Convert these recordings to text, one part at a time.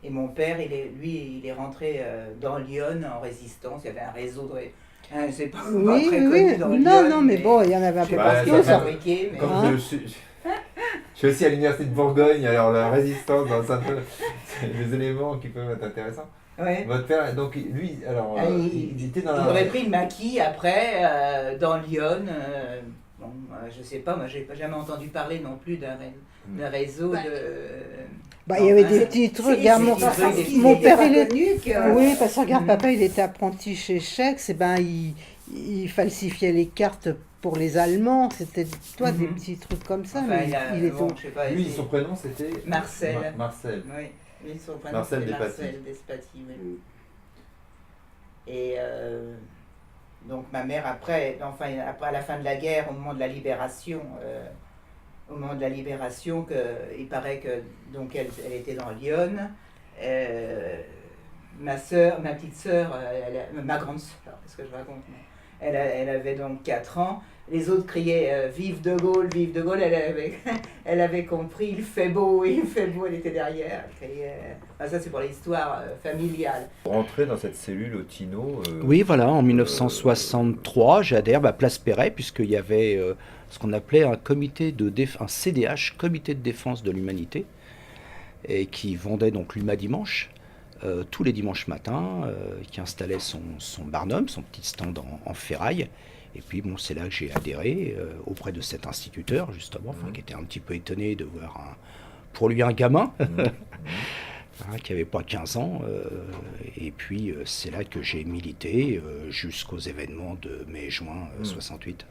Et mon père, il est rentré dans Lyon en résistance. Il y avait un réseau c'est pas Oui, très oui, connu oui. dans Non, non, Lyon, mais mais bon, il y en avait un je sais peu pas ce Bah, qu'il ça a partout. fait, fabriqué. Mais... comme Hein. je suis aussi à l'université de Bourgogne, alors la résistance dans ça, c'est des éléments qui peuvent être intéressants. Ouais. Votre père, donc lui, alors, il était dans il la... aurait pris le maquis après dans Lyon. Bon, je sais pas, moi j'ai jamais entendu parler non plus d'un réseau Bah, de. Bah, il y avait Enfin, des petits trucs. Regarde, des petits trucs, des mon petits père, pas il est. connus que. Oui, parce que regarde, Mhm. papa, il était apprenti chez Chex, et ben il falsifiait les cartes pour les Allemands. C'était, toi, des Mhm. petits trucs comme ça, Enfin, mais il est bon, au. je sais pas. Lui, son prénom c'était Marcel. Marcel. Oui, lui, son prénom Marcel c'était Despatie. Marcel Despatie. Oui. Et donc ma mère après, enfin à la fin de la guerre, au moment de la libération, il paraît que donc elle était dans Lyon. Ma petite sœur, ma grande sœur, qu'est-ce que je raconte, elle avait donc 4 ans. Les autres criaient Vive de Gaulle, vive de Gaulle. Elle avait compris, il fait beau, il fait beau. Elle était derrière. Elle criait. Ça, c'est pour l'histoire familiale. Pour rentrer dans cette cellule au Tino. Oui, voilà, en 1963, j'adhère à Place Perret, puisqu'il y avait ce qu'on appelait un un CDH, Comité de défense de l'humanité, et qui vendait donc l'Huma Dimanche. Tous les dimanches matins, qui installait son barnum, son petit stand en ferraille. Et puis bon, c'est là que j'ai adhéré auprès de cet instituteur, justement, qui était un petit peu étonné de voir pour lui un gamin, qui n'avait pas 15 ans. Et puis c'est là que j'ai milité jusqu'aux événements de mai-juin 68.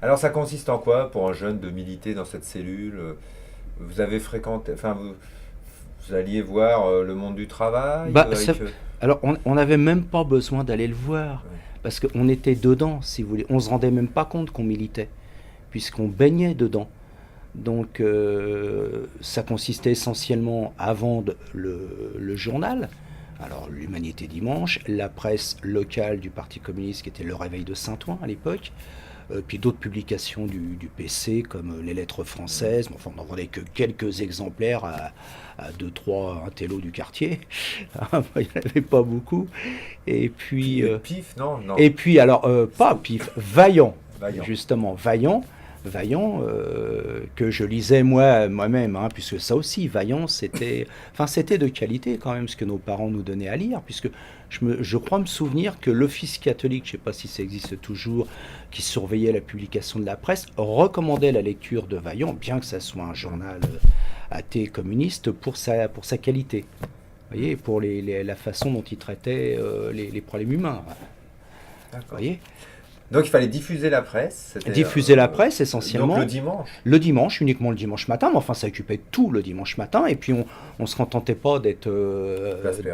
Alors ça consiste en quoi pour un jeune de militer dans cette cellule? Vous avez fréquenté, enfin vous alliez voir le monde du travail Alors on n'avait même pas besoin d'aller le voir, parce qu'on était dedans, si vous voulez. On ne se rendait même pas compte qu'on militait, puisqu'on baignait dedans. Donc ça consistait essentiellement à vendre le journal, alors l'Humanité Dimanche, la presse locale du Parti communiste qui était Le Réveil de Saint-Ouen à l'époque, puis d'autres publications du PC comme les Lettres françaises. Enfin, on n'en vendait que quelques exemplaires à 2-3 intellos du quartier. Il n'y en avait pas beaucoup. Et puis Pif, non. Et puis alors pas Pif, Vaillant. Justement, Vaillant, que je lisais moi-même, puisque ça aussi, Vaillant, c'était de qualité quand même, ce que nos parents nous donnaient à lire, puisque je crois me souvenir que l'Office catholique, je ne sais pas si ça existe toujours, qui surveillait la publication de la presse, recommandait la lecture de Vaillant, bien que ça soit un journal athée communiste, pour sa qualité. Vous voyez, pour la façon dont il traitait les problèmes humains. Vous voyez ? Donc il fallait diffuser la presse. Diffuser la presse essentiellement. Donc le dimanche. Le dimanche, uniquement le dimanche matin, mais enfin ça occupait tout le dimanche matin. Et puis on ne se contentait pas d'être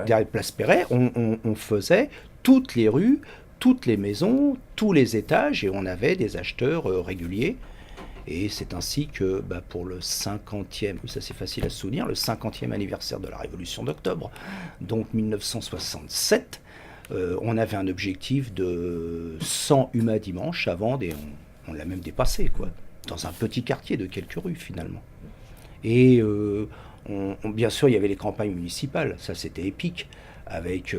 derrière Place Perret. On faisait toutes les rues, toutes les maisons, tous les étages, et on avait des acheteurs réguliers. Et c'est ainsi que pour le 50e, ça c'est facile à se souvenir, le 50e anniversaire de la Révolution d'octobre, donc 1967, on avait un objectif de 100 Huma Dimanche à vendre, et on l'a même dépassé, quoi, dans un petit quartier de quelques rues finalement. Et bien sûr, il y avait les campagnes municipales, ça c'était épique, avec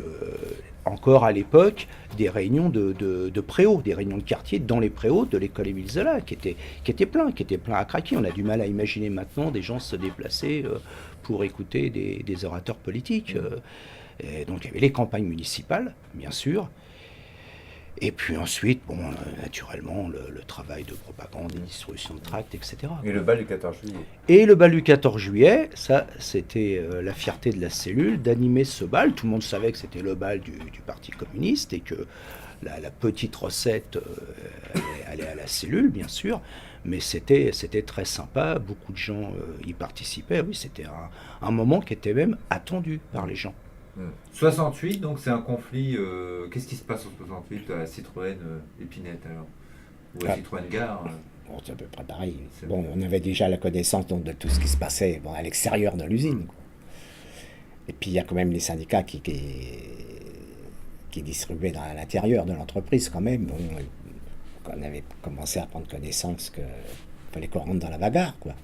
encore à l'époque des réunions de préaux, des réunions de quartier dans les préaux de l'école Émile Zola, qui étaient pleins à craquer. On a du mal à imaginer maintenant des gens se déplacer pour écouter des orateurs politiques. Et donc il y avait les campagnes municipales, bien sûr. Et puis ensuite, naturellement, le travail de propagande, des distributions de tracts, etc. Et le bal du 14 juillet. Et le bal du 14 juillet, ça, c'était la fierté de la cellule d'animer ce bal. Tout le monde savait que c'était le bal du Parti communiste, et que la petite recette allait à la cellule, bien sûr. Mais c'était très sympa, beaucoup de gens y participaient. Oui, c'était un moment qui était même attendu par les gens. 68, donc c'est un conflit. Qu'est-ce qui se passe en 68 à la Citroën Épinette alors? Ou à Citroën Gare Bon, c'est à peu près pareil. Bon, on avait déjà la connaissance donc, de tout ce qui se passait à l'extérieur de l'usine. Et puis il y a quand même les syndicats qui distribuaient à l'intérieur de l'entreprise quand même. Bon, on avait commencé à prendre connaissance qu'il fallait qu'on rentre dans la bagarre, quoi.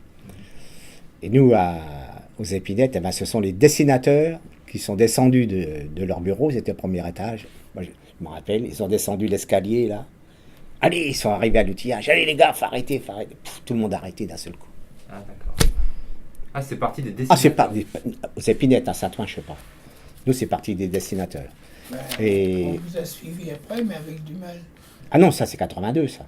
Et nous, aux Épinettes, ce sont les dessinateurs qui sont descendus de leur bureau, ils étaient au premier étage. Moi, je me rappelle, ils ont descendu l'escalier, là. Allez, ils sont arrivés à l'outillage. Allez, les gars, faut arrêter. Pff, tout le monde a arrêté d'un seul coup. Ah, d'accord. Ah, c'est parti des Ah, dessinateurs. c'est Pinette, à Saint-Ouen, je sais pas. Nous, c'est parti des dessinateurs. Ben, Et- On vous a suivi après, mais avec du mal. Ah non, ça, c'est 82, ça.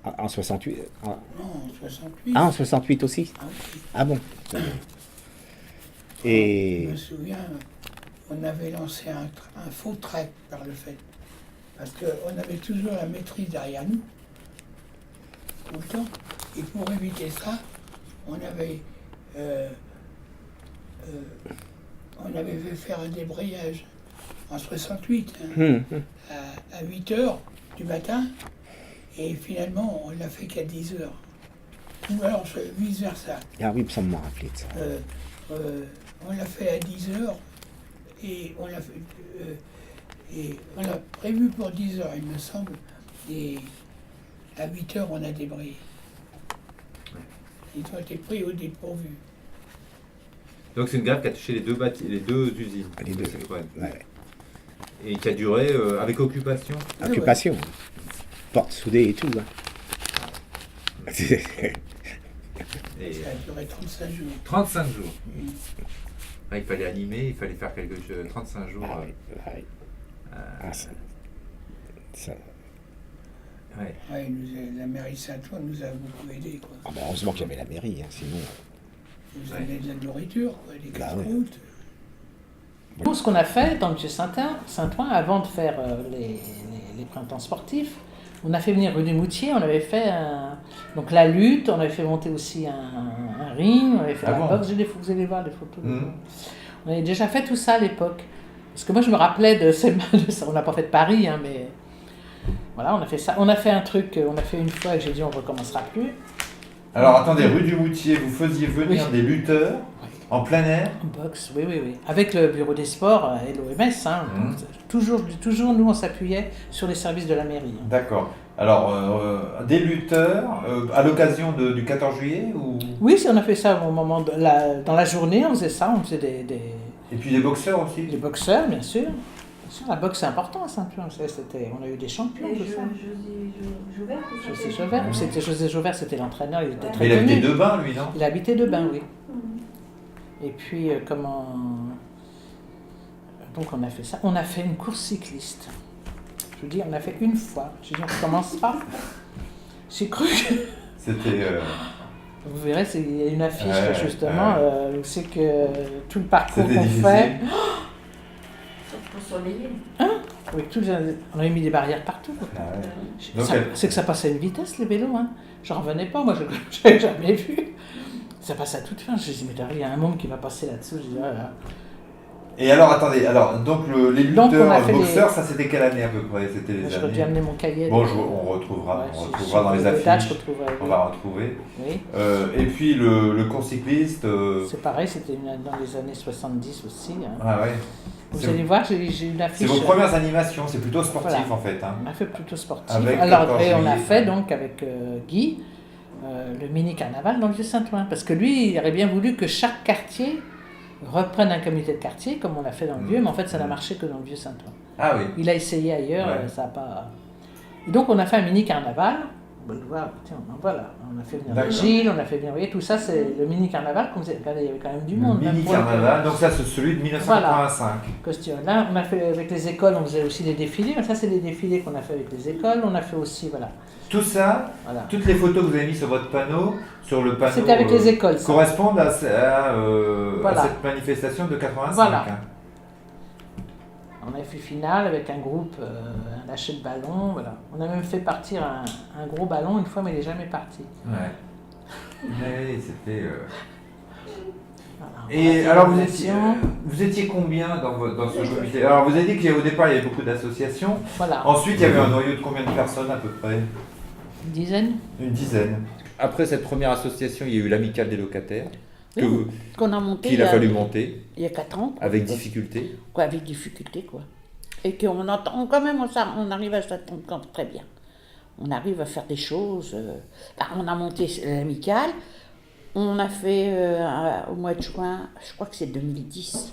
En 68. Non, en 68. Ah, en 68 aussi. Ah oui. Ah bon. Je Et me souviens, on avait lancé un faux trait par le fait. Parce qu'on avait toujours la maîtrise derrière nous, tout le temps. Et pour éviter ça, on avait fait faire un débrayage en 68, hein, à 8 h du matin. Et finalement, on l'a fait qu'à 10 h. Ou alors vice-versa. ah oui, ça me rappelé de ça. On l'a fait à 10 h et on l'a prévu pour 10 h, il me semble, et à 8 h on a débrayé. Ils ont été pris au dépourvu. Donc c'est une grève qui a touché les deux usines. Les deux. Saint-Ouen. Ouais. Et qui a duré avec occupation. Occupation. Porte soudée et tout. Hein. Et Ça a duré 35 jours. 35 jours. Ah, il fallait animer, il fallait faire quelque chose. 35 jours. Ah oui, ouais. Ah, ça. Ouais. Ouais, la mairie de Saint-Ouen nous a beaucoup aidés, quoi. Ah ben, heureusement qu'il y avait la mairie, hein, sinon. Ils nous amenaient de la nourriture, quoi, des Bah casse-croûtes. Nous, ce qu'on a fait dans le vieux Saint-Ouen, avant de faire les printemps sportifs, on a fait venir rue du Moutier, on avait fait donc la lutte, on avait fait monter aussi un ring, on avait fait Ah la bon boxe, vous allez voir les photos. Mhm. On avait déjà fait tout ça à l'époque. Parce que moi, je me rappelais de ça. On n'a pas fait de Paris, hein, mais voilà, on a fait ça. On a fait un truc, on a fait une fois et j'ai dit on recommencera plus. Alors attendez, rue du Moutier, vous faisiez venir Oui. des lutteurs en plein air. Boxe, oui. Avec le bureau des sports et l'OMS. Hein, Mhm. toujours, nous, on s'appuyait sur les services de la mairie. Hein. D'accord. Alors, des lutteurs, à l'occasion du 14 juillet ou... Oui, on a fait ça au moment dans la journée, on faisait ça, on faisait Et puis des boxeurs aussi. des boxeurs, bien sûr. Bien sûr, la boxe, c'est important à Saint-Ouen. On a eu des champions. Et tout ça. Jouvert, José Jauvert, c'était José Jauvert, c'était l'entraîneur, il était Mais très il habitait connu. Debain, lui, non? Il habitait Debain, oui. Et puis, donc on a fait ça. On a fait une course cycliste. Je vous dis, on a fait une fois. J'ai dit, on ne commence pas. J'ai cru que... C'était... Vous verrez, il y a une affiche, Ouais, justement, où c'est que tout le parcours C'était qu'on difficile. fait... pour surveiller. Oui, on avait mis des barrières partout. Quoi. Ah ouais. Donc, C'est que ça passait à une vitesse, les vélos. Hein. J'en revenais pas, moi, je n'avais jamais vu. Ça passait à toute fin. Je me dis, mais il y a un monde qui va passer là-dessous. Je dis, ah, là. Et alors, attendez, donc les Donc, on a lutteurs fait boxeurs, ça c'était quelle année à peu près? C'était les J'aurais dû années... amener mon cahier. Bon, on retrouvera, Ouais, on si retrouvera dans les dates, affiches. je retrouverai, On oui. va retrouver. Oui. Et puis le cours cycliste... C'est pareil, c'était dans les années 70 aussi. Hein. Ah ouais. Vous C'est- allez voir, j'ai une C'est affiche. vos premières animations, c'est plutôt sportif Voilà. en fait. Hein. On a fait plutôt sportif. Avec Alors, 14 et on a juillet. fait donc avec Guy le mini-carnaval dans le Vieux-Saint-Ouen. Parce que lui, il aurait bien voulu que chaque quartier reprenne un comité de quartier, comme on l'a fait dans le Vieux, mais en fait, ça n'a marché que dans le Vieux-Saint-Ouen. Ah oui. Il a essayé ailleurs, Ouais. ça n'a pas... Et donc, on a fait un mini-carnaval. On le voit, tiens, voilà. On a fait venir D'accord. Gilles, on a fait venir... Vous voyez, tout ça, c'est le mini-carnaval qu'on faisait. Regardez, il y avait quand même du monde. même pour le Mini-carnaval, donc ça c'est celui de 1985. costume. Là, on a fait avec les écoles, on faisait aussi des défilés. Ça, c'est des défilés qu'on a fait avec les écoles. On a fait aussi, voilà. Tout ça, Voilà. toutes les photos que vous avez mises sur votre panneau, sur le panneau, C'était avec les écoles, ça. correspondent à Voilà. cette manifestation de 85. Voilà. Hein. On a fait finale avec un groupe, un lâcher de ballon, voilà. On a même fait partir un gros ballon une fois, mais il n'est jamais parti. Ouais. Oui, c'était... Voilà. On a Et fait alors une vous étiez combien dans ce comité? Alors vous avez dit qu'au départ il y avait beaucoup d'associations. Voilà, Ensuite il y avait un noyau de combien de personnes à peu près? une dizaine. Une dizaine. Après cette première association, il y a eu l'amicale des locataires, Oui, qu'on a monté qu'il a fallu monter il y a 4 ans. avec difficulté. Quoi, avec difficulté, quoi. Et qu'on entend, quand même, on arrive à s'entendre très bien. On arrive à faire des choses. On a monté l'amicale. On a fait, au mois de juin, je crois que c'est 2010,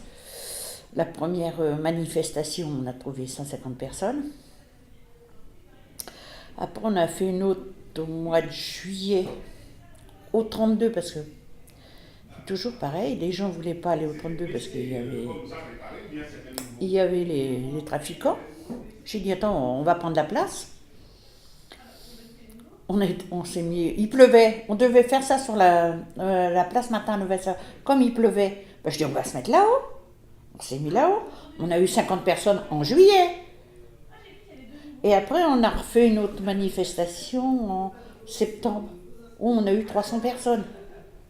La première manifestation, on a trouvé 150 personnes. Après, on a fait une autre au mois de juillet, au 32, parce que c'est toujours pareil, les gens ne voulaient pas aller au 32 parce qu'il y avait les trafiquants. J'ai dit, attends, on va prendre la place. On s'est mis, il pleuvait, on devait faire ça sur la place matin, comme il pleuvait, ben, je dis, on va se mettre là-haut. On s'est mis là-haut. On a eu 50 personnes en juillet. Et après, on a refait une autre manifestation en septembre, où on a eu 300 personnes.